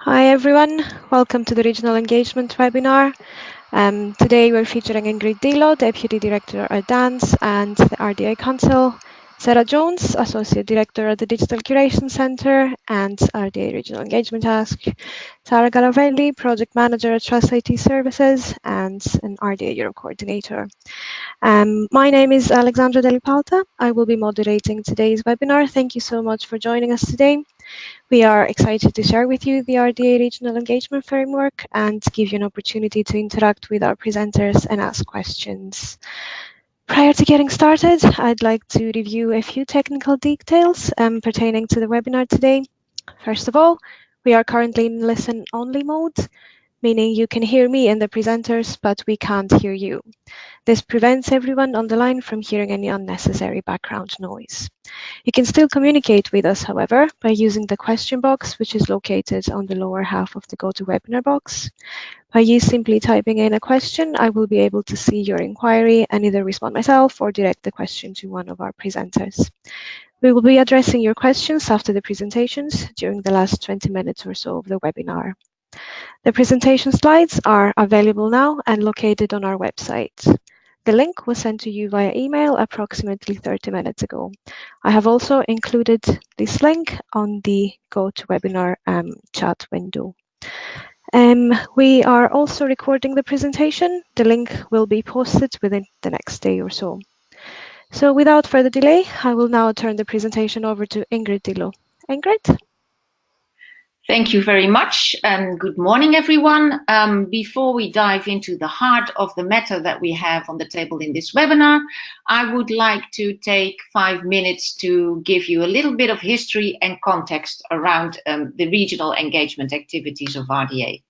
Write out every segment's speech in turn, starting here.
Hi everyone, welcome to the Regional Engagement webinar. Today we're featuring Ingrid Dillo, Deputy Director at DANS and the RDA Council, Sara Jones, Associate Director at the Digital Curation Centre and RDA Regional Engagement Task, Sara Garavelli, Project Manager at Trust IT Services and an RDA Europe Coordinator. My name is Alexandra Del Palta. I will be moderating today's webinar. Thank you so much for joining us today. We are excited to share with you the RDA Regional Engagement Framework and give you an opportunity to interact with our presenters and ask questions. Prior to getting started, I'd like to review a few technical details pertaining to the webinar today. First of all, we are currently in listen-only mode, meaning you can hear me and the presenters, but we can't hear you. This prevents everyone on the line from hearing any unnecessary background noise. You can still communicate with us, however, by using the question box, which is located on the lower half of the GoToWebinar box. By you simply typing in a question, I will be able to see your inquiry and either respond myself or direct the question to one of our presenters. We will be addressing your questions after the presentations during the last 20 minutes or so of the webinar. The presentation slides are available now and located on our website. The link was sent to you via email approximately 30 minutes ago. I have also included this link on the GoToWebinar chat window. We are also recording the presentation. The link will be posted within the next day or so. So without further delay, I will now turn the presentation over to Ingrid Dillo. Ingrid? Thank you very much and good morning, everyone. Before we dive into the heart of the matter that we have on the table in this webinar, I would like to take 5 minutes to give you a little bit of history and context around the regional engagement activities of RDA.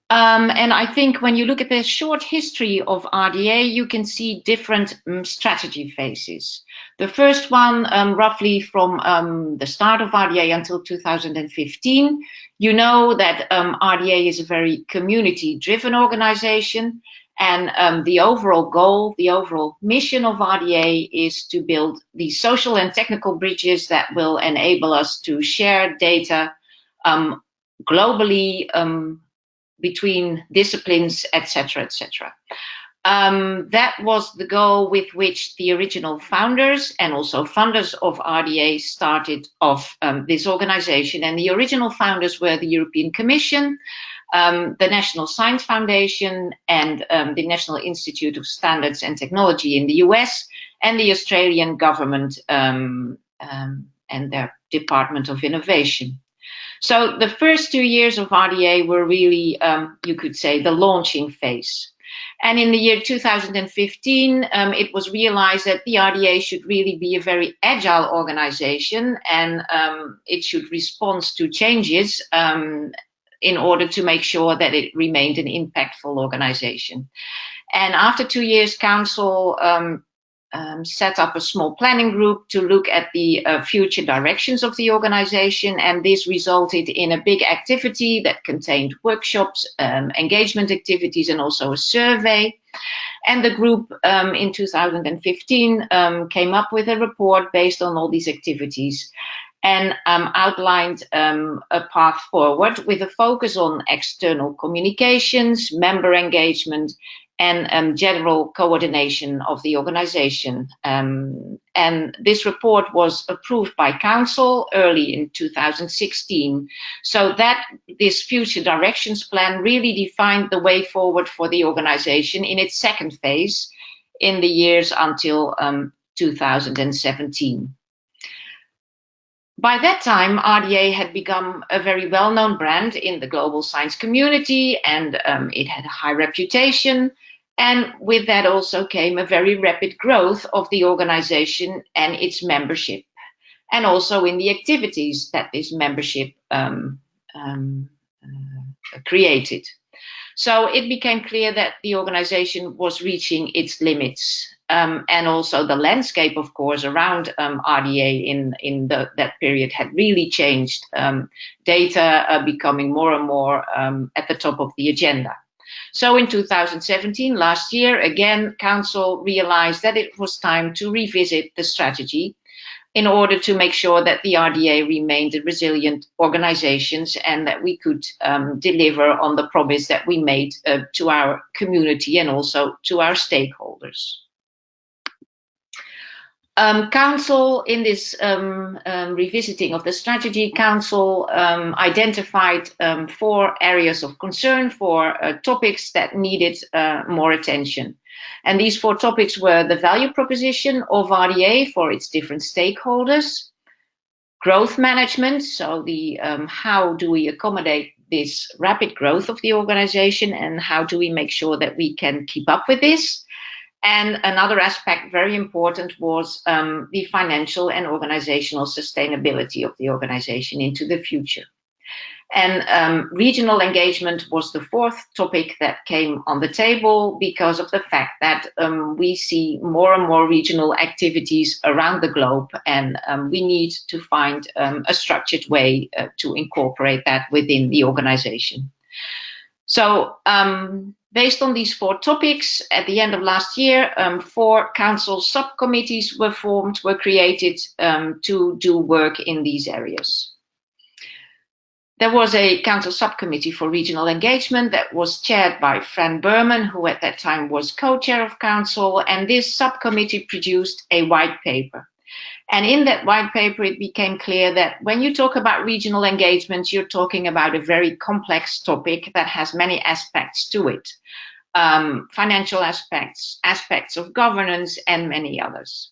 And I think when you look at the short history of RDA, you can see different strategy phases. The first one, roughly from the start of RDA until 2015, you know that RDA is a very community-driven organization, and the overall goal, the overall mission of RDA is to build these social and technical bridges that will enable us to share data globally, between disciplines, etc., etc. That was the goal with which the original founders and also funders of RDA started off this organization. And the original founders were the European Commission, the National Science Foundation, and the National Institute of Standards and Technology in the US, and the Australian government and their Department of Innovation. So the first 2 years of RDA were really, you could say, the launching phase. And in the year 2015, it was realized that the RDA should really be a very agile organization, and it should respond to changes in order to make sure that it remained an impactful organization. And after 2 years, Council set up a small planning group to look at the future directions of the organization, and this resulted in a big activity that contained workshops, engagement activities, and also a survey. And the group in 2015 came up with a report based on all these activities and outlined a path forward with a focus on external communications, member engagement, and general coordination of the organization. And this report was approved by Council early in 2016. So that this future directions plan really defined the way forward for the organization in its second phase in the years until 2017. By that time, RDA had become a very well-known brand in the global science community, and it had a high reputation. And with that also came a very rapid growth of the organization and its membership, and also in the activities that this membership created. So it became clear that the organization was reaching its limits. And also the landscape, of course, around RDA in that period had really changed, data becoming more and more at the top of the agenda. So in 2017, last year, again, Council realized that it was time to revisit the strategy in order to make sure that the RDA remained a resilient organizations and that we could deliver on the promise that we made to our community and also to our stakeholders. Council, in this revisiting of the strategy, Council identified 4 areas of concern, 4 topics that needed more attention. And these 4 topics were the value proposition of RDA for its different stakeholders, growth management, so the how do we accommodate this rapid growth of the organization and how do we make sure that we can keep up with this. And another aspect, very important, was the financial and organizational sustainability of the organization into the future. And regional engagement was the 4th topic that came on the table because of the fact that we see more and more regional activities around the globe, and we need to find a structured way to incorporate that within the organization. So based on these 4 topics, at the end of last year, 4 council subcommittees were created to do work in these areas. There was a council subcommittee for regional engagement that was chaired by Fran Berman, who at that time was co-chair of council, and this subcommittee produced a white paper. And in that white paper, it became clear that when you talk about regional engagement, you're talking about a very complex topic that has many aspects to it. Financial aspects, aspects of governance, and many others.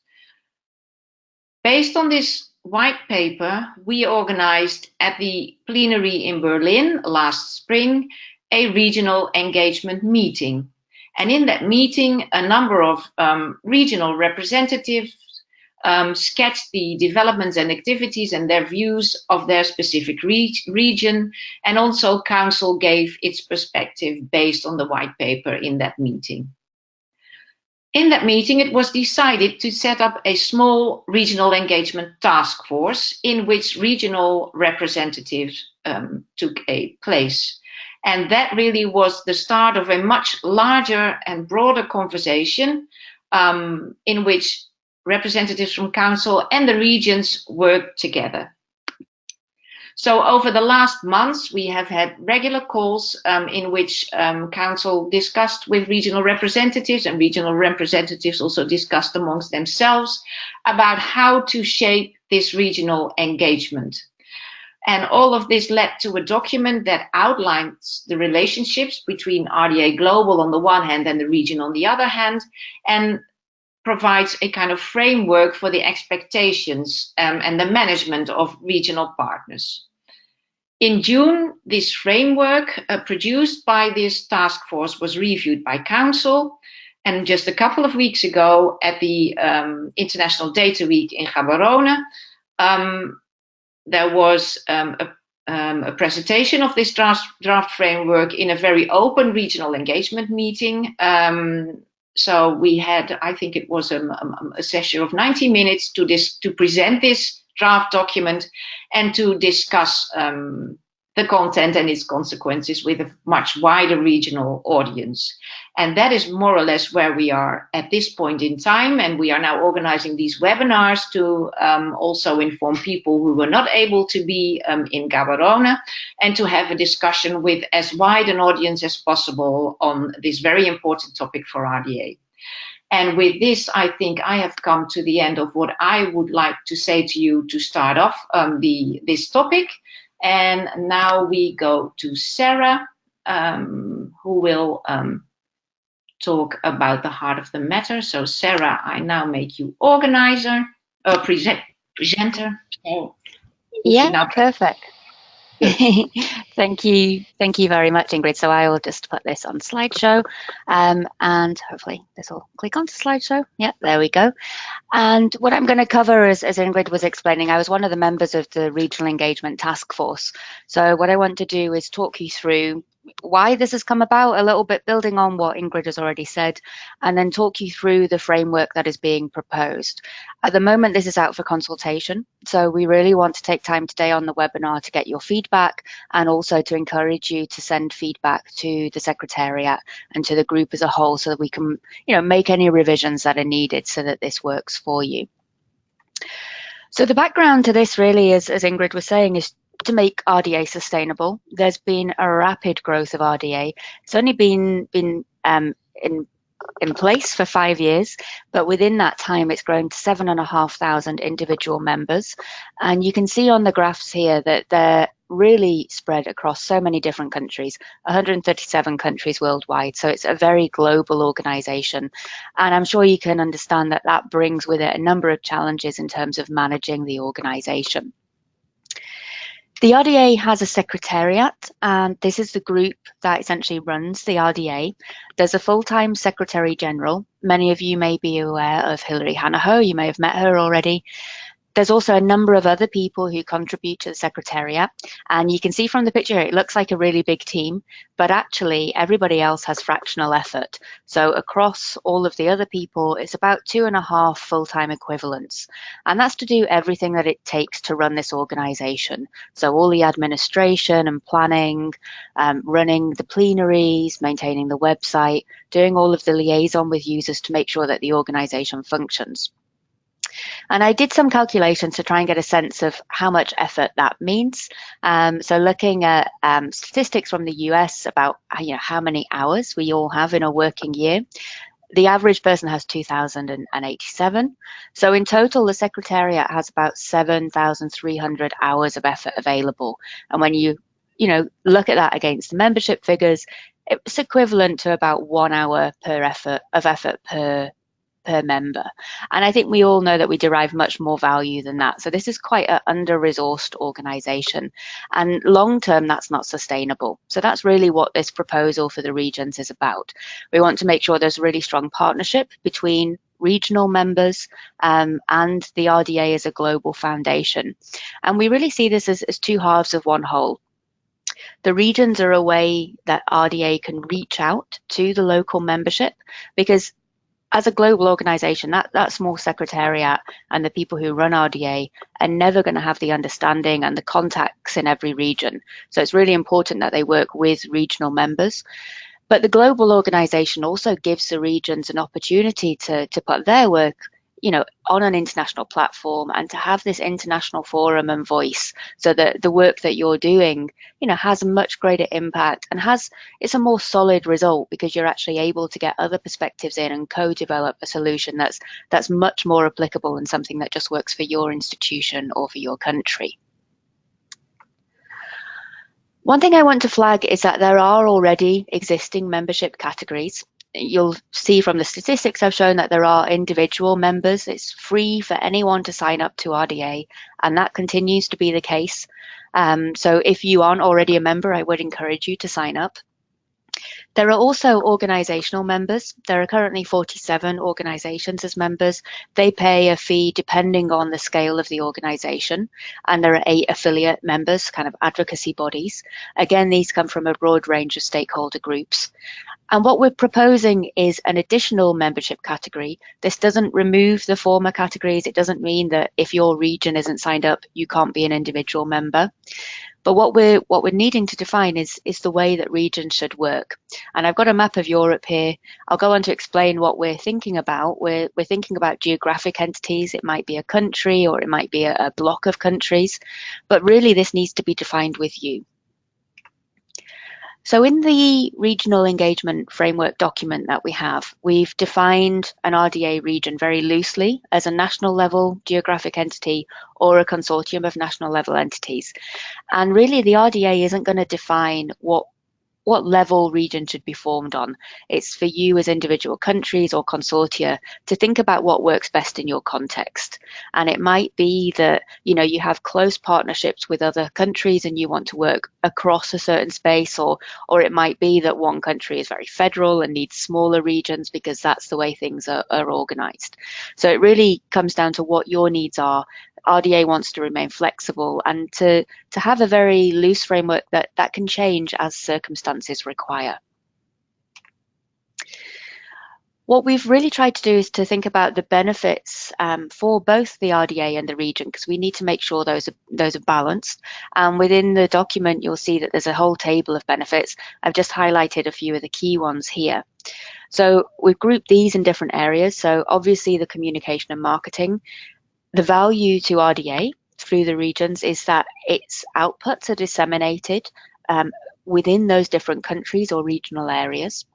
Based on this white paper, we organized at the Plenary in Berlin last spring a regional engagement meeting. And in that meeting, a number of regional representatives sketched the developments and activities and their views of their specific region, and also Council gave its perspective based on the white paper in that meeting. In that meeting, it was decided to set up a small regional engagement task force in which regional representatives took a place. And that really was the start of a much larger and broader conversation in which representatives from Council and the regions worked together. So over the last months, we have had regular calls in which Council discussed with regional representatives, and regional representatives also discussed amongst themselves about how to shape this regional engagement. And all of this led to a document that outlines the relationships between RDA Global on the one hand and the region on the other hand, and provides a kind of framework for the expectations and the management of regional partners. In June, this framework produced by this task force was reviewed by Council, and just a couple of weeks ago at the International Data Week in Gaborone, there was a presentation of this draft framework in a very open regional engagement meeting. So we had, I think it was a session of 90 minutes to present this draft document and to discuss the content and its consequences with a much wider regional audience. And that is more or less where we are at this point in time. And we are now organizing these webinars to also inform people who were not able to be in Gaborone, and to have a discussion with as wide an audience as possible on this very important topic for RDA. And with this, I think I have come to the end of what I would like to say to you to start off this topic. And now we go to Sara, who will talk about the heart of the matter. So Sara, I now make you organizer, presenter. So yeah, perfect. Thank you very much, Ingrid. So I will just put this on slideshow, and hopefully this will click onto slideshow. Yeah, there we go. And what I'm going to cover is, as Ingrid was explaining, I was one of the members of the Regional Engagement Task Force. So what I want to do is talk you through why this has come about, a little bit building on what Ingrid has already said, and then talk you through the framework that is being proposed. At the moment, this is out for consultation, so we really want to take time today on the webinar to get your feedback, and also to encourage you to send feedback to the Secretariat and to the group as a whole, so that we can, make any revisions that are needed so that this works for you. So the background to this really is, as Ingrid was saying, is to make RDA sustainable. There's been a rapid growth of RDA. It's only been in place for 5 years, but within that time it's grown to 7,500 individual members. And you can see on the graphs here that they're really spread across so many different countries, 137 countries worldwide. So it's a very global organization. And I'm sure you can understand that that brings with it a number of challenges in terms of managing the organization. The RDA has a secretariat, and this is the group that essentially runs the RDA. There's a full-time Secretary General. Many of you may be aware of Hilary Hanaho. You may have met her already. There's also a number of other people who contribute to the Secretariat, and you can see from the picture it looks like a really big team, but actually everybody else has fractional effort. So across all of the other people, it's about 2.5 full-time equivalents, and that's to do everything that it takes to run this organisation. So all the administration and planning, running the plenaries, maintaining the website, doing all of the liaison with users to make sure that the organisation functions. And I did some calculations to try and get a sense of how much effort that means. So looking at statistics from the US about how many hours we all have in a working year. The average person has 2,087. So in total, the Secretariat has about 7,300 hours of effort available. And when you look at that against the membership figures, it's equivalent to about 1 hour of effort per member. And I think we all know that we derive much more value than that. So this is quite an under-resourced organisation. And long-term, that's not sustainable. So that's really what this proposal for the regions is about. We want to make sure there's a really strong partnership between regional members and the RDA as a global foundation. And we really see this as two halves of one whole. The regions are a way that RDA can reach out to the local membership, because as a global organisation, that small secretariat and the people who run RDA are never going to have the understanding and the contacts in every region. So it's really important that they work with regional members. But the global organisation also gives the regions an opportunity to put their work on an international platform and to have this international forum and voice, so that the work that you're doing, has a much greater impact and it's a more solid result, because you're actually able to get other perspectives in and co-develop a solution that's much more applicable than something that just works for your institution or for your country. One thing I want to flag is that there are already existing membership categories. You'll see from the statistics I've shown that there are individual members. It's free for anyone to sign up to RDA, and that continues to be the case. So if you aren't already a member, I would encourage you to sign up. There are also organisational members. There are currently 47 organisations as members. They pay a fee depending on the scale of the organisation, and there are 8 affiliate members, kind of advocacy bodies. Again, these come from a broad range of stakeholder groups. And what we're proposing is an additional membership category. This doesn't remove the former categories. It doesn't mean that if your region isn't signed up, you can't be an individual member. But what we're needing to define is the way that regions should work. And I've got a map of Europe here. I'll go on to explain what we're thinking about. We're thinking about geographic entities. It might be a country, or it might be a block of countries. But really, this needs to be defined with you. So in the regional engagement framework document that we have, we've defined an RDA region very loosely as a national level geographic entity or a consortium of national level entities. And really the RDA isn't going to define what level region should be formed on. It's for you as individual countries or consortia to think about what works best in your context. And it might be that, you have close partnerships with other countries and you want to work across a certain space, or it might be that one country is very federal and needs smaller regions because that's the way things are organized. So it really comes down to what your needs are. RDA wants to remain flexible and to have a very loose framework that can change as circumstances require. What we've really tried to do is to think about the benefits for both the RDA and the region, because we need to make sure those are balanced. And within the document, you'll see that there's a whole table of benefits. I've just highlighted a few of the key ones here. So we've grouped these in different areas. So obviously the communication and marketing. The value to RDA through the regions is that its outputs are disseminated within those different countries or regional areas.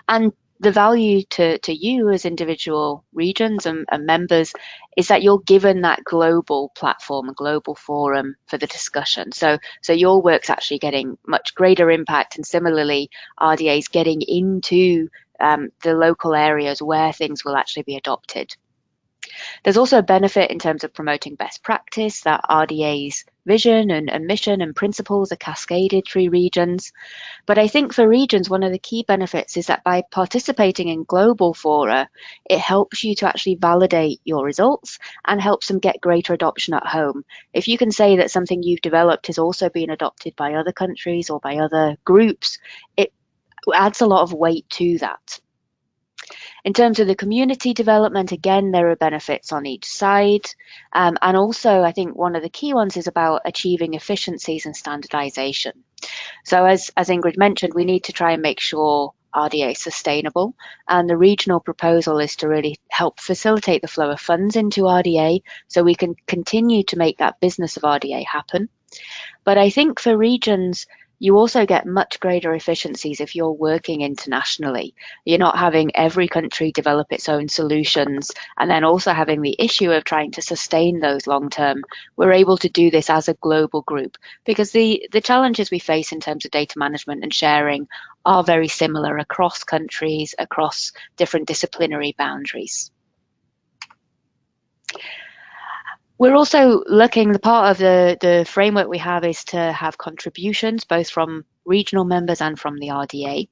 And the value to you as individual regions and members is that you're given that global platform, a global forum for the discussion. So your work's actually getting much greater impact, and similarly, RDA is getting into the local areas where things will actually be adopted. There's also a benefit in terms of promoting best practice, that RDA's vision and mission and principles are cascaded through regions. But I think for regions, one of the key benefits is that by participating in global fora, it helps you to actually validate your results and helps them get greater adoption at home. If you can say that something you've developed is also being adopted by other countries or by other groups, it adds a lot of weight to that. In terms of the community development, again, there are benefits on each side. And also, I think one of the key ones is about achieving efficiencies and standardization. So as Ingrid mentioned, we need to try and make sure RDA is sustainable. And the regional proposal is to really help facilitate the flow of funds into RDA so we can continue to make that business of RDA happen. But I think for regions, you also get much greater efficiencies if you're working internationally. You're not having every country develop its own solutions and then also having the issue of trying to sustain those long term. We're able to do this as a global group because the challenges we face in terms of data management and sharing are very similar across countries, across different disciplinary boundaries. We're also looking, the part of the framework we have is to have contributions both from regional members and from the RDA.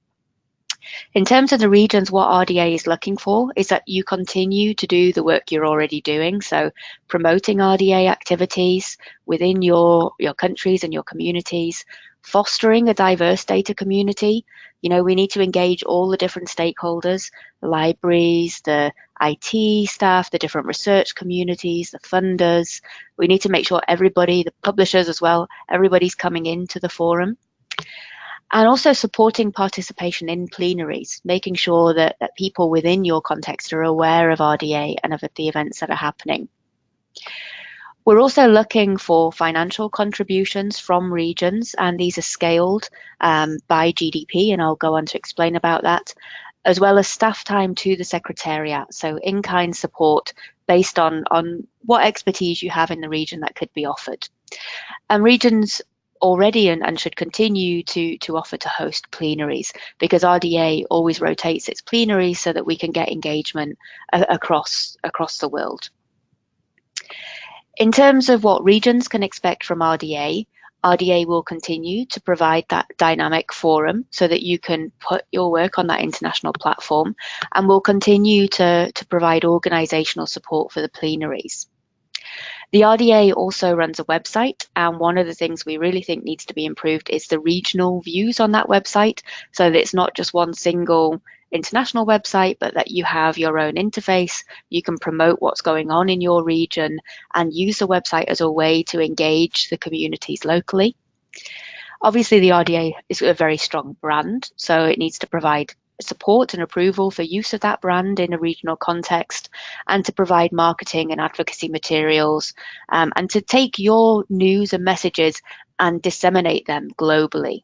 In terms of the regions, what RDA is looking for is that you continue to do the work you're already doing. So promoting RDA activities within your countries and your communities, fostering a diverse data community. You know, we need to engage all the different stakeholders, the libraries, the IT staff, the different research communities, the funders. We need to make sure everybody, the publishers as well, everybody's coming into the forum. And also supporting participation in plenaries, making sure that people within your context are aware of RDA and of the events that are happening. We're also looking for financial contributions from regions, and these are scaled by GDP, and I'll go on to explain about that, as well as staff time to the Secretariat, so in-kind support based on what expertise you have in the region that could be offered. And regions already and should continue to offer to host plenaries, because RDA always rotates its plenaries so that we can get engagement across the world. In terms of what regions can expect from RDA, RDA will continue to provide that dynamic forum so that you can put your work on that international platform, and will continue to provide organisational support for the plenaries. The RDA also runs a website, and one of the things we really think needs to be improved is the regional views on that website, so that it's not just one single international website, but that you have your own interface. You can promote what's going on in your region and use the website as a way to engage the communities locally. Obviously, the RDA is a very strong brand, so it needs to provide support and approval for use of that brand in a regional context, and to provide marketing and advocacy materials, and to take your news and messages and disseminate them globally.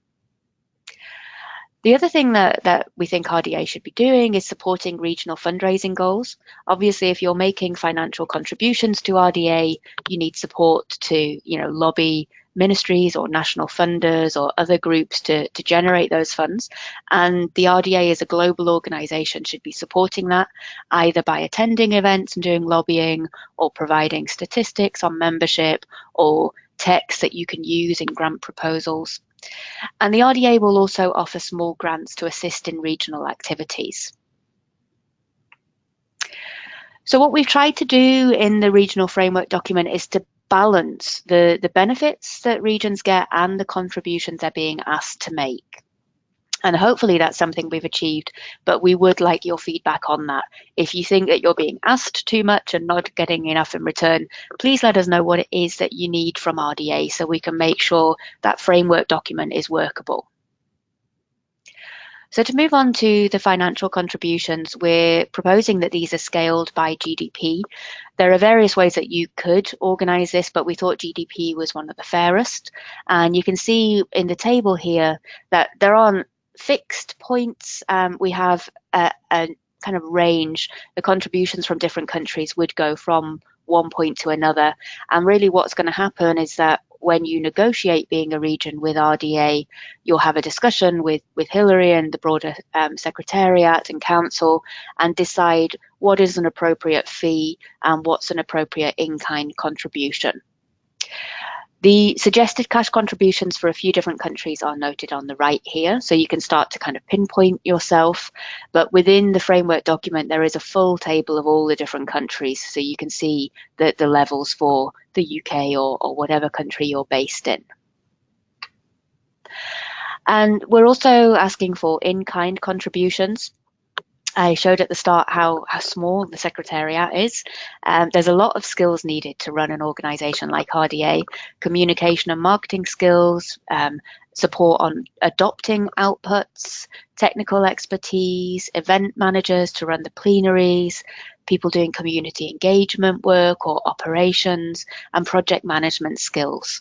The other thing that we think RDA should be doing is supporting regional fundraising goals. Obviously, if you're making financial contributions to RDA, you need support to, lobby ministries or national funders or other groups to generate those funds. And the RDA as a global organisation should be supporting that, either by attending events and doing lobbying, or providing statistics on membership, or text that you can use in grant proposals. And the RDA will also offer small grants to assist in regional activities. So what we've tried to do in the regional framework document is to balance the benefits that regions get and the contributions they're being asked to make. And hopefully that's something we've achieved, but we would like your feedback on that. If you think that you're being asked too much and not getting enough in return, please let us know what it is that you need from RDA so we can make sure that framework document is workable. So to move on to the financial contributions, we're proposing that these are scaled by GDP. There are various ways that you could organise this, but we thought GDP was one of the fairest. And you can see in the table here that there aren't fixed points. We have a kind of range. The contributions from different countries would go from one point to another. And really what's going to happen is that when you negotiate being a region with RDA, you'll have a discussion with Hillary and the broader Secretariat and Council and decide what is an appropriate fee and what's an appropriate in-kind contribution. The suggested cash contributions for a few different countries are noted on the right here, so you can start to kind of pinpoint yourself. But within the framework document, there is a full table of all the different countries, so you can see the levels for the UK or whatever country you're based in. And we're also asking for in-kind contributions. I showed at the start how small the Secretariat is. There's a lot of skills needed to run an organisation like RDA, communication and marketing skills, support on adopting outputs, technical expertise, event managers to run the plenaries, people doing community engagement work or operations, and project management skills.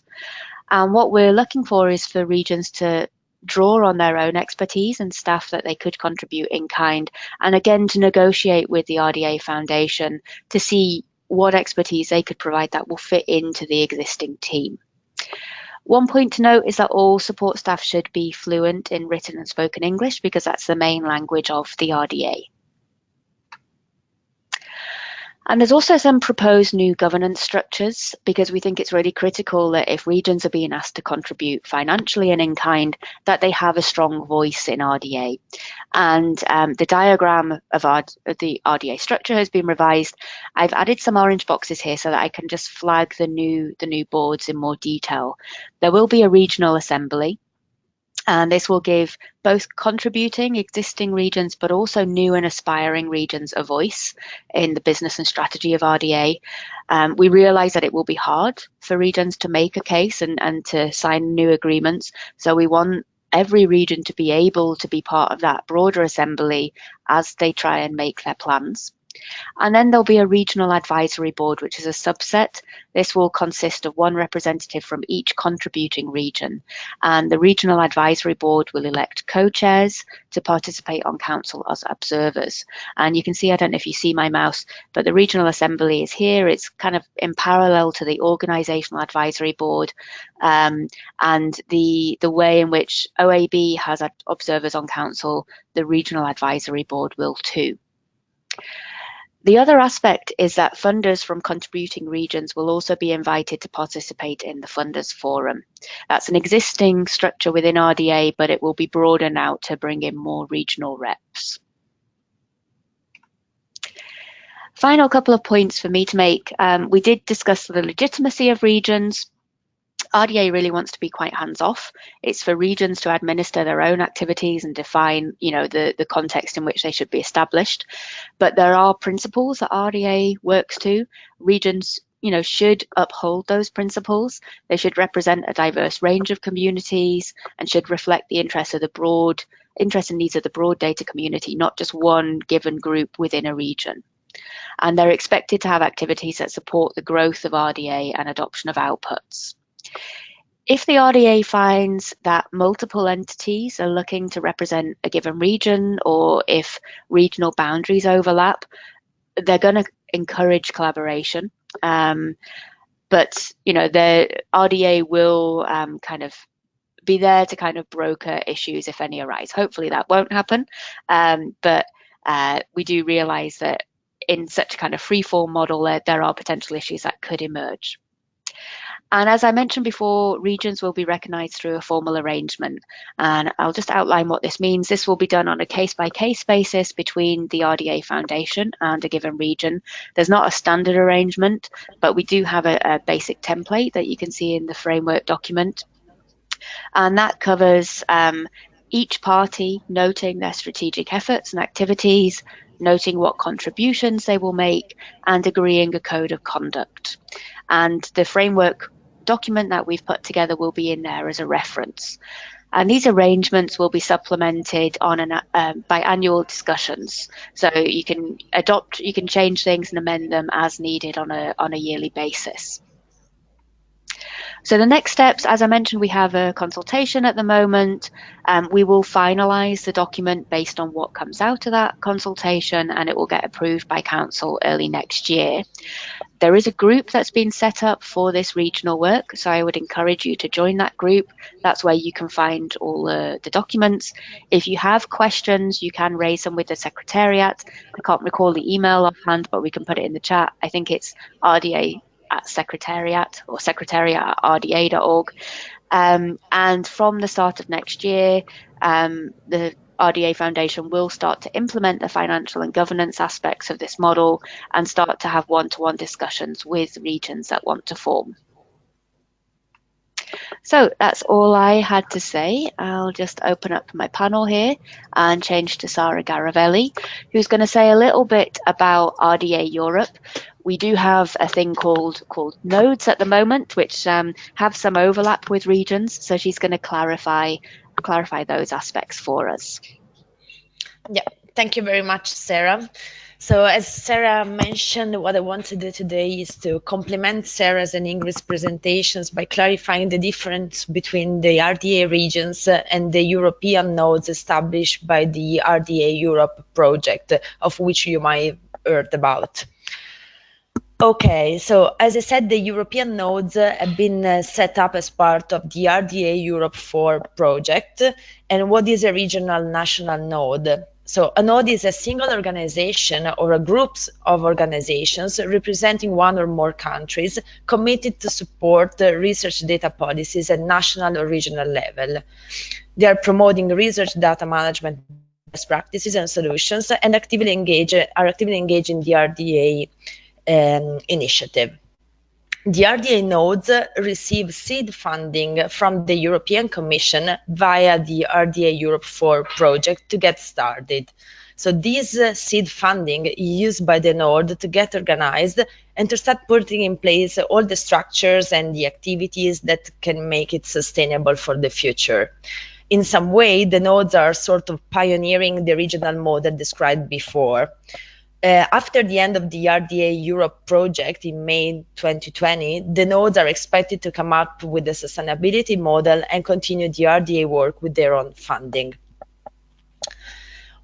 And what we're looking for is for regions to draw on their own expertise and staff that they could contribute in kind, and again to negotiate with the RDA Foundation to see what expertise they could provide that will fit into the existing team. One point to note is that all support staff should be fluent in written and spoken English because that's the main language of the RDA. And there's also some proposed new governance structures because we think it's really critical that if regions are being asked to contribute financially and in kind, that they have a strong voice in RDA. And the diagram of the RDA structure has been revised. I've added some orange boxes here so that I can just flag the new boards in more detail. There will be a regional assembly. And this will give both contributing existing regions, but also new and aspiring regions a voice in the business and strategy of RDA. We realise that it will be hard for regions to make a case and to sign new agreements. So we want every region to be able to be part of that broader assembly as they try and make their plans. And then there'll be a regional advisory board, which is a subset. This will consist of one representative from each contributing region. And the regional advisory board will elect co-chairs to participate on council as observers. And you can see, I don't know if you see my mouse, but the regional assembly is here. It's kind of in parallel to the organisational advisory board. And the way in which OAB has observers on council, the regional advisory board will too. The other aspect is that funders from contributing regions will also be invited to participate in the Funders Forum. That's an existing structure within RDA, but it will be broadened out to bring in more regional reps. Final couple of points for me to make. We did discuss the legitimacy of regions. RDA really wants to be quite hands-off. It's for regions to administer their own activities and define, the context in which they should be established. But there are principles that RDA works to. Regions, should uphold those principles. They should represent a diverse range of communities and should reflect the interests and needs of the broad data community, not just one given group within a region. And they're expected to have activities that support the growth of RDA and adoption of outputs. If the RDA finds that multiple entities are looking to represent a given region, or if regional boundaries overlap, they're going to encourage collaboration. But the RDA will kind of be there to kind of broker issues if any arise. Hopefully that won't happen, but we do realise that in such a kind of free-form model, there are potential issues that could emerge. And as I mentioned before, regions will be recognised through a formal arrangement. And I'll just outline what this means. This will be done on a case-by-case basis between the RDA Foundation and a given region. There's not a standard arrangement, but we do have a basic template that you can see in the framework document. And that covers each party noting their strategic efforts and activities, noting what contributions they will make, and agreeing a code of conduct. And the framework document that we've put together will be in there as a reference. And these arrangements will be supplemented on by annual discussions. So you can change things and amend them as needed on a yearly basis. So the next steps, as I mentioned, we have a consultation at the moment. We will finalise the document based on what comes out of that consultation, and it will get approved by Council early next year. There is a group that's been set up for this regional work, so I would encourage you to join that group. That's where you can find all the documents. If you have questions, you can raise them with the Secretariat. I can't recall the email offhand, but we can put it in the chat. I think it's RDA@Secretariat or secretariat@rda.org. And from the start of next year, the RDA Foundation will start to implement the financial and governance aspects of this model and start to have one-to-one discussions with regions that want to form. So that's all I had to say. I'll just open up my panel here and change to Sara Garavelli, who's going to say a little bit about RDA Europe. We do have a thing called nodes at the moment, which have some overlap with regions. So she's going to clarify those aspects for us. Yeah, thank you very much, Sarah. So as Sarah mentioned, what I want to do today is to complement Sarah's and Ingrid's presentations by clarifying the difference between the RDA regions and the European nodes established by the RDA Europe project, of which you might have heard about. Okay, so as I said, the European nodes have been set up as part of the RDA Europe 4 project. And what is a regional national node? So a node is a single organization or a group of organizations representing one or more countries committed to support research data policies at national or regional level. They are promoting research data management best practices and solutions and are actively engaged in the RDA initiative. The RDA nodes receive seed funding from the European Commission via the RDA Europe 4 project to get started. So this seed funding is used by the node to get organized and to start putting in place all the structures and the activities that can make it sustainable for the future. In some way, the nodes are sort of pioneering the regional model described before. After the end of the RDA Europe project in May 2020, the nodes are expected to come up with a sustainability model and continue the RDA work with their own funding.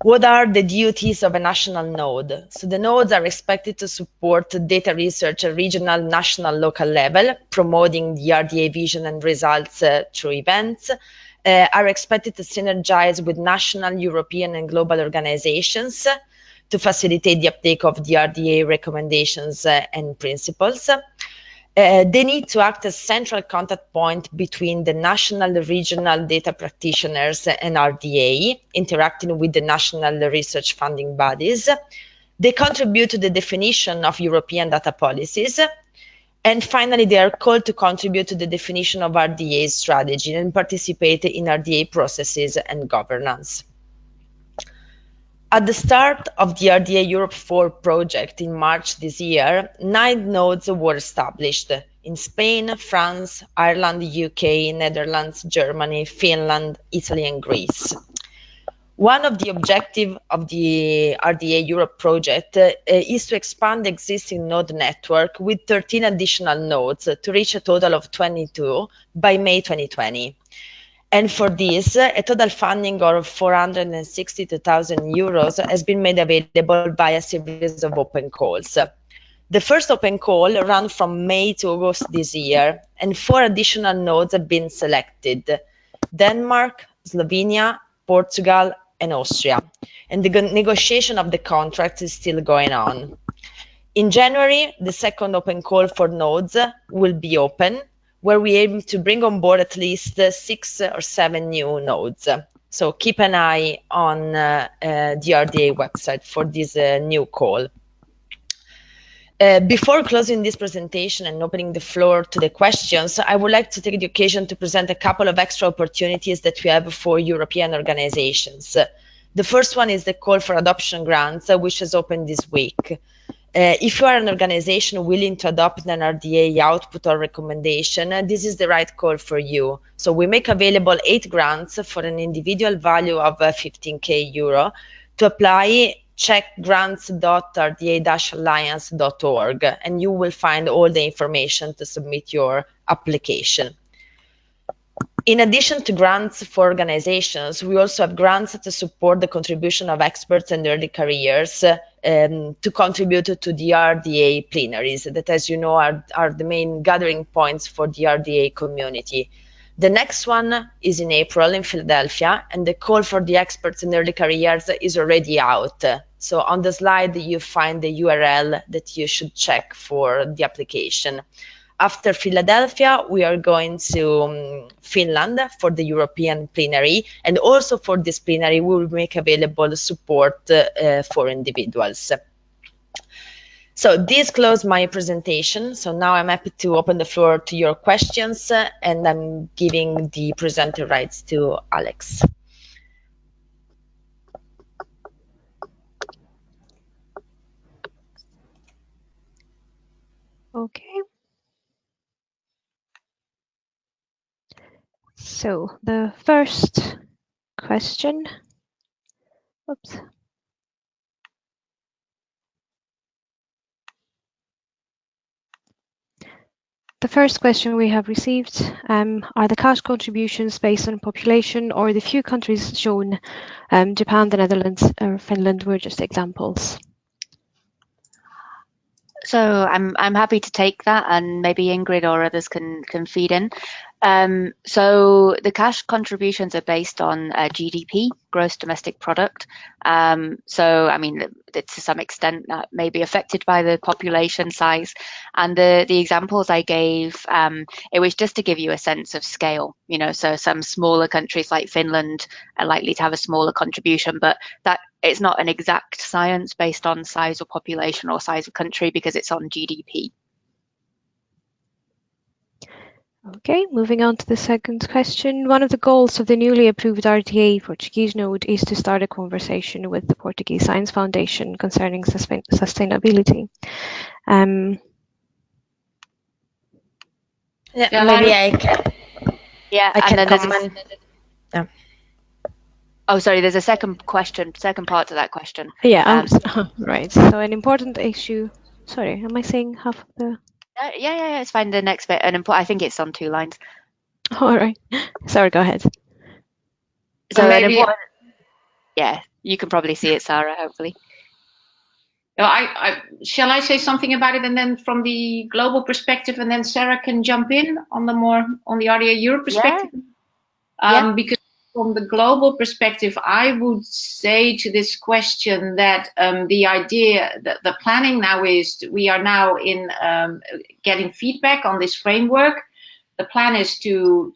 What are the duties of a national node? So the nodes are expected to support data research at regional, national, local level, promoting the RDA vision and results through events, are expected to synergize with national, European, and global organizations, to facilitate the uptake of the RDA recommendations and principles. They need to act as central contact point between the national, regional data practitioners and RDA, interacting with the national research funding bodies. They contribute to the definition of European data policies. And finally, they are called to contribute to the definition of RDA strategy and participate in RDA processes and governance. At the start of the RDA Europe 4 project in March this year, 9 nodes were established in Spain, France, Ireland, UK, Netherlands, Germany, Finland, Italy, and Greece. One of the objectives of the RDA Europe project is to expand the existing node network with 13 additional nodes to reach a total of 22 by May 2020. And for this, a total funding of 462,000 euros has been made available by a series of open calls. The first open call ran from May to August this year, and 4 additional nodes have been selected: Denmark, Slovenia, Portugal, and Austria. And the negotiation of the contract is still going on. In January, the second open call for nodes will be open, where we aim to bring on board at least 6 or 7 new nodes. So keep an eye on the RDA website for this new call. Before closing this presentation and opening the floor to the questions, I would like to take the occasion to present a couple of extra opportunities that we have for European organizations. The first one is the call for adoption grants, which has opened this week. If you are an organization willing to adopt an RDA output or recommendation, this is the right call for you. So we make available 8 grants for an individual value of 15k euro. To apply, check grants.rda-alliance.org and you will find all the information to submit your application. In addition to grants for organizations, we also have grants to support the contribution of experts and early careers to contribute to the RDA plenaries that, as you know, are the main gathering points for the RDA community. The next one is in April in Philadelphia, and the call for the experts and early careers is already out. So on the slide, you find the URL that you should check for the application. After Philadelphia, we are going to Finland for the European plenary, and also for this plenary, we will make available support for individuals. So this closed my presentation. So now I'm happy to open the floor to your questions, and I'm giving the presenter rights to Alex. Okay. So the first question, oops. The first question we have received, are the cash contributions based on population, or the few countries shown, Japan, the Netherlands, or Finland were just examples? So I'm happy to take that, and maybe Ingrid or others can feed in. So the cash contributions are based on GDP, gross domestic product. So I mean, to some extent that may be affected by the population size. And the examples I gave, it was just to give you a sense of scale. You know, so some smaller countries like Finland are likely to have a smaller contribution, but that it's not an exact science based on size of population or size of country because it's on GDP. Okay, moving on to the second question. One of the goals of the newly approved RDA Portuguese node is to start a conversation with the Portuguese Science Foundation concerning sustainability. Yeah, maybe I can. Yeah, I can comment. Oh, sorry, there's a second part to that question. Yeah, right. So an important issue. Sorry, am I saying half of the? Yeah, it's fine. The next bit, I think it's on 2 lines. All right. Sorry, go ahead. So an important, yeah, you can probably see it, Sara, hopefully. Shall I say something about it, and then from the global perspective, and then Sara can jump in on the RDA Europe perspective? Yeah. Because from the global perspective, I would say to this question that the idea, that the planning now is we are now in getting feedback on this framework. The plan is to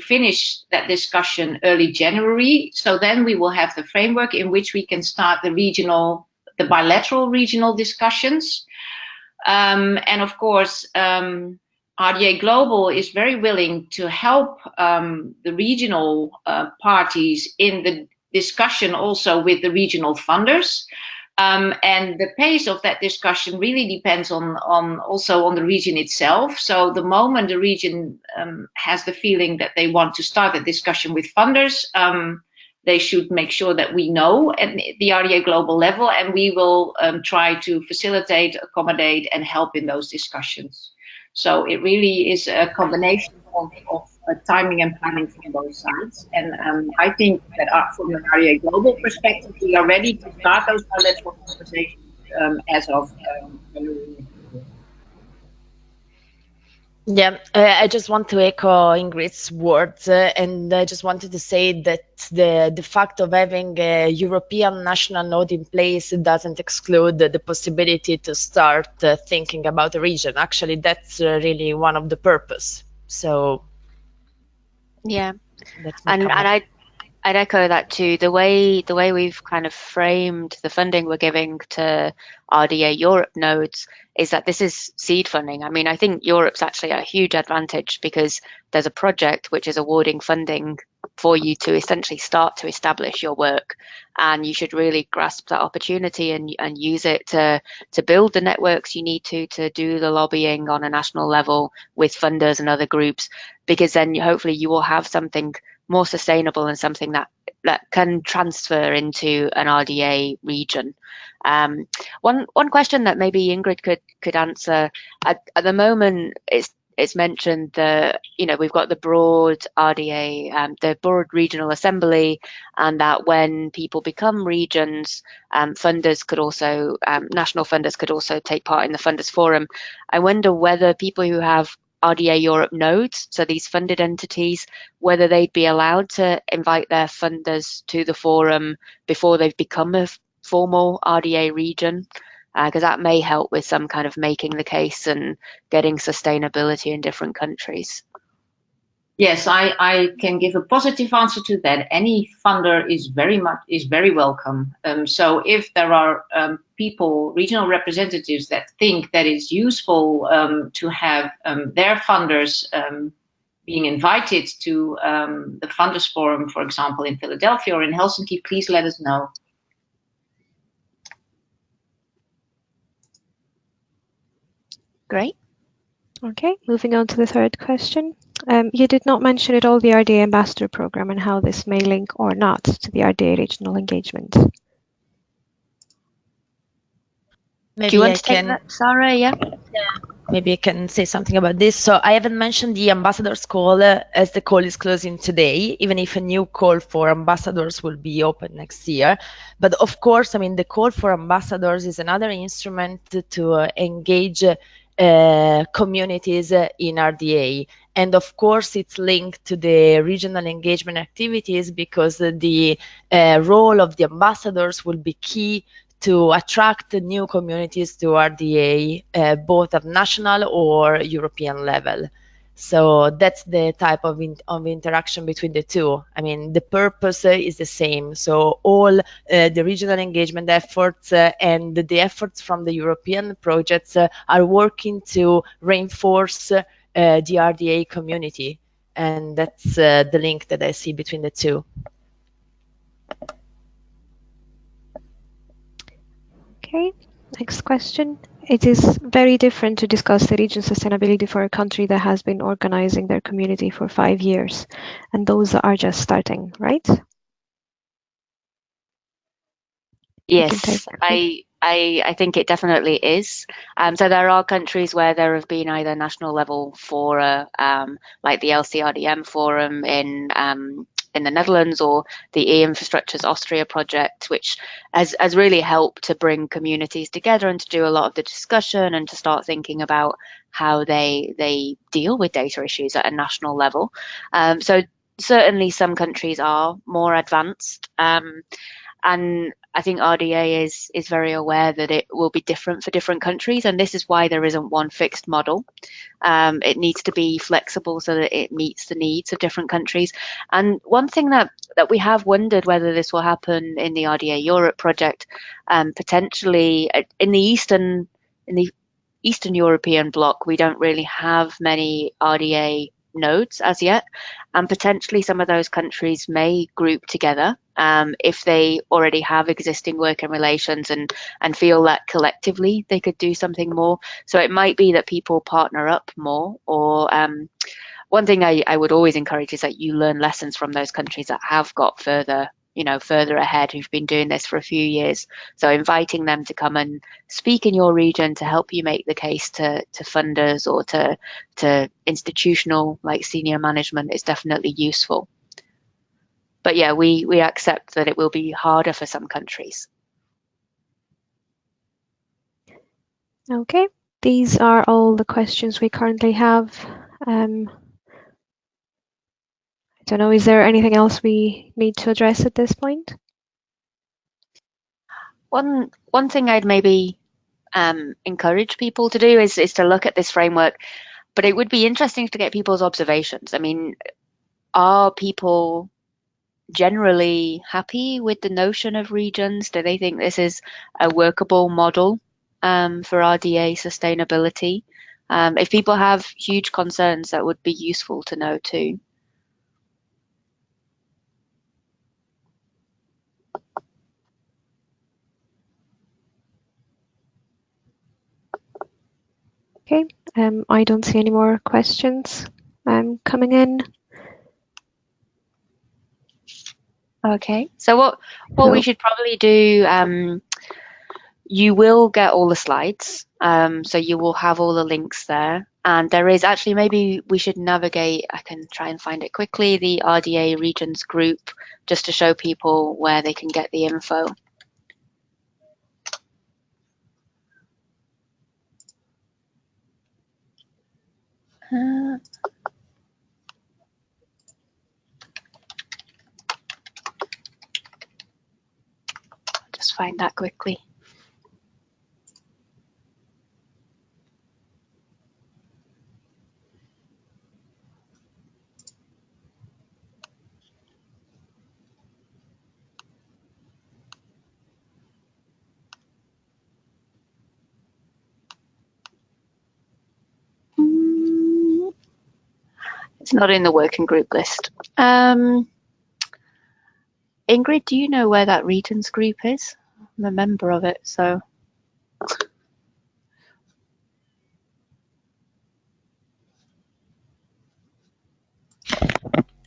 finish that discussion early January. So then we will have the framework in which we can start the bilateral regional discussions. And of course, RDA Global is very willing to help the regional parties in the discussion also with the regional funders. And the pace of that discussion really depends also on the region itself. So the moment the region has the feeling that they want to start a discussion with funders, they should make sure that we know at the RDA Global level, and we will try to facilitate, accommodate, and help in those discussions. So it really is a combination of timing and planning from both sides. And I think that from an RDA Global perspective, we are ready to start those bilateral conversations as of January. Yeah, I just want to echo Ingrid's words, and I just wanted to say that the fact of having a European national node in place doesn't exclude the possibility to start thinking about the region. Actually, that's really one of the purpose. So, yeah, and I'd echo that too. The way we've kind of framed the funding we're giving to RDA Europe nodes is that this is seed funding. I mean, I think Europe's actually a huge advantage because there's a project which is awarding funding for you to essentially start to establish your work, and you should really grasp that opportunity and use it to build the networks you need to do the lobbying on a national level with funders and other groups, because then hopefully you will have something more sustainable and something that can transfer into an RDA region. One question that maybe Ingrid could answer, at the moment it's mentioned that, you know, we've got the broad RDA, the broad regional assembly, and that when people become regions, funders could also, national funders could also take part in the funders forum. I wonder whether people who have RDA Europe nodes, so these funded entities, whether they'd be allowed to invite their funders to the forum before they've become a formal RDA region, because that may help with some kind of making the case and getting sustainability in different countries. Yes, I can give a positive answer to that. Any funder is very welcome. So if there are people, regional representatives that think that it's useful to have their funders being invited to the funders forum, for example, in Philadelphia or in Helsinki, please let us know. Great. Okay, moving on to the third question. You did not mention at all the RDA Ambassador Program and how this may link or not to the RDA regional engagement. Maybe do you want to take that, Sara? Yeah. Maybe I can say something about this. So I haven't mentioned the ambassadors call as the call is closing today, even if a new call for ambassadors will be open next year. But of course, I mean, the call for ambassadors is another instrument to engage communities in RDA. And of course, it's linked to the regional engagement activities, because the role of the ambassadors will be key to attract new communities to RDA, both at national or European level. So that's the type of interaction between the two. I mean, the purpose is the same. So all the regional engagement efforts and the efforts from the European projects are working to reinforce the RDA community. And that's the link that I see between the two. Okay, next question. It is very different to discuss the region sustainability for a country that has been organizing their community for 5 years, and those are just starting, right? Yes, I think it definitely is. So there are countries where there have been either national level fora, like the LCRDM forum in the Netherlands, or the e-infrastructures Austria project, which has really helped to bring communities together and to do a lot of the discussion and to start thinking about how they deal with data issues at a national level. So certainly some countries are more advanced, and I think RDA is very aware that it will be different for different countries, and this is why there isn't one fixed model. It needs to be flexible so that it meets the needs of different countries. And one thing that we have wondered whether this will happen in the RDA Europe project, potentially in the Eastern European bloc, we don't really have many RDA nodes as yet, and potentially some of those countries may group together if they already have existing working relations and feel that collectively they could do something more. So it might be that people partner up more, or one thing I would always encourage is that you learn lessons from those countries that have got further ahead, who've been doing this for a few years. So inviting them to come and speak in your region to help you make the case to funders or to institutional, like senior management, is definitely useful. But yeah, we accept that it will be harder for some countries. Okay, these are all the questions we currently have. I don't know, is there anything else we need to address at this point? One thing I'd maybe encourage people to do is to look at this framework, but it would be interesting to get people's observations. I mean, are people generally happy with the notion of regions? Do they think this is a workable model for RDA sustainability? If people have huge concerns, that would be useful to know too. Okay, I don't see any more questions coming in. Okay, so what we should probably do, you will get all the slides, so you will have all the links there. And there is actually, maybe we should navigate, I can try and find it quickly, the RDA regions group, just to show people where they can get the info. Just find that quickly. It's not in the working group list. Ingrid, do you know where that regions group is? I'm a member of it, so.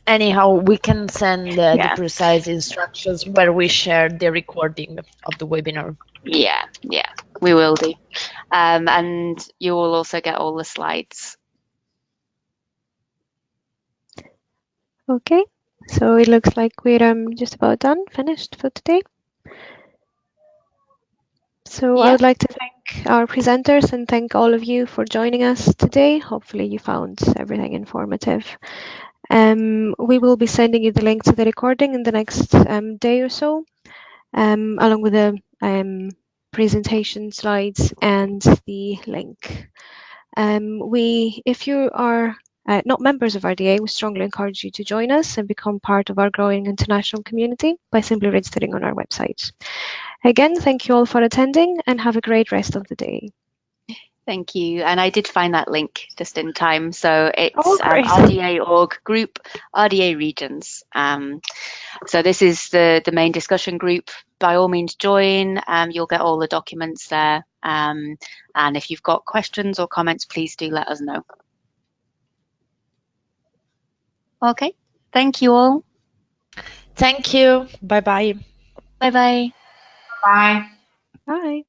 Anyhow, we can send the Yeah. precise instructions where we share the recording of the webinar. Yeah, we will do. And you will also get all the slides. Okay, so it looks like we're just about done, finished for today. So I would like to thank our presenters and thank all of you for joining us today. Hopefully you found everything informative. We will be sending you the link to the recording in the next day or so, along with the presentation slides and the link. If you are not members of RDA, we strongly encourage you to join us and become part of our growing international community by simply registering on our website. Again, thank you all for attending and have a great rest of the day. Thank you. And I did find that link just in time. So it's great. RDA org group, RDA regions. So this is the main discussion group. By all means, join. You'll get all the documents there. And if you've got questions or comments, please do let us know. Okay. Thank you all. Thank you. Bye-bye. Bye-bye. Bye. Bye.